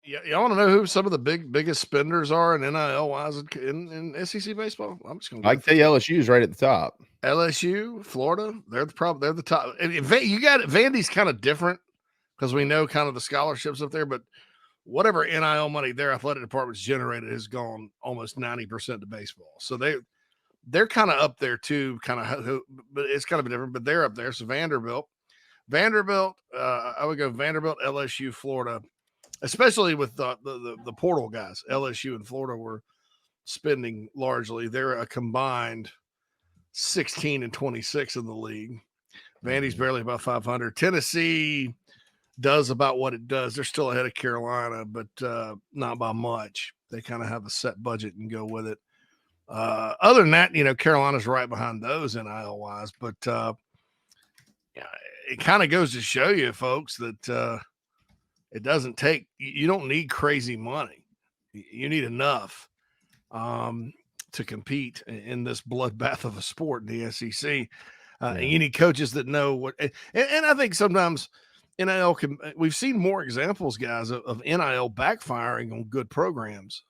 Yeah, y'all want to know who some of the biggest spenders are in NIL wise in SEC baseball? I'm just going to I go can tell you LSU is right at the top. LSU, Florida. They're the top. And you got it. Vandy's kind of different because we know kind of the scholarships up there, but whatever NIL money their athletic department's generated has gone almost 90% to baseball. So they're kind of up there too, but it's kind of different. But they're up there. So Vanderbilt, I would go Vanderbilt, LSU, Florida. Especially with the portal guys, LSU and Florida were spending largely. They're a combined 16 and 26 in the league. Vandy's barely about 500. Tennessee does about what it does. They're still ahead of Carolina, but not by much. They kind of have a set budget and go with it. Other than that, Carolina's right behind those NIL wise, but it kind of goes to show you, folks, that it doesn't take, you don't need crazy money. You need enough to compete in this bloodbath of a sport in the SEC. And you need coaches that know what, and I think sometimes NIL we've seen more examples, guys, of NIL backfiring on good programs,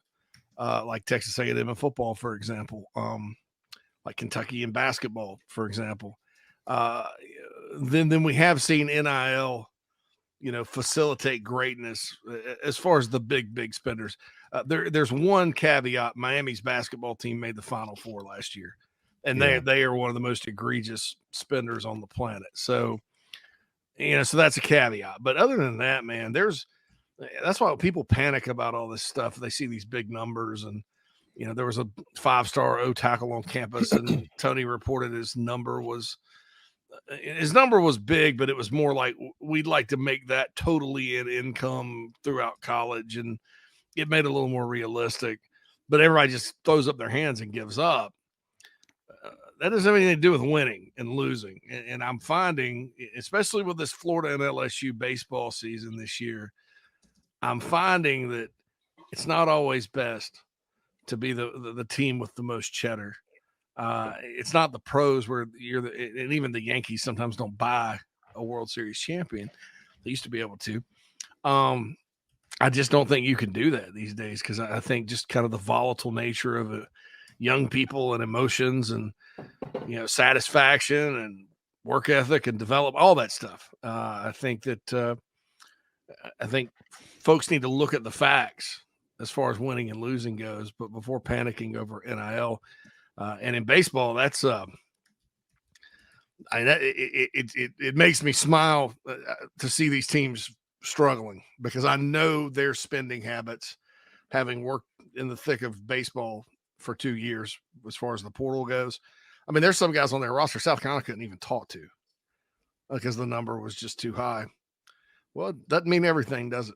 like Texas A&M in football, for example, like Kentucky in basketball, for example. Then we have seen NIL facilitate greatness as far as the big spenders. There's one caveat. Miami's basketball team made the Final Four last year, and they are one of the most egregious spenders on the planet. So, so that's a caveat. But other than that, man, that's why people panic about all this stuff. They see these big numbers, and there was a 5-star O tackle on campus, and Tony reported his number was big, but it was more like we'd like to make that totally in income throughout college, and it made it a little more realistic. But everybody just throws up their hands and gives up. That doesn't have anything to do with winning and losing. And I'm finding, especially with this Florida and LSU baseball season this year, I'm finding that it's not always best to be the team with the most cheddar. It's not the pros where and even the Yankees sometimes don't buy a World Series champion. They used to be able to. I just don't think you can do that these days because I think just kind of the volatile nature of young people and emotions and satisfaction and work ethic and develop all that stuff. I think folks need to look at the facts as far as winning and losing goes, but before panicking over NIL. And in baseball, that's it makes me smile to see these teams struggling because I know their spending habits, having worked in the thick of baseball for 2 years, as far as the portal goes. I mean, there's some guys on their roster South Carolina couldn't even talk to because the number was just too high. Well, it doesn't mean everything, does it?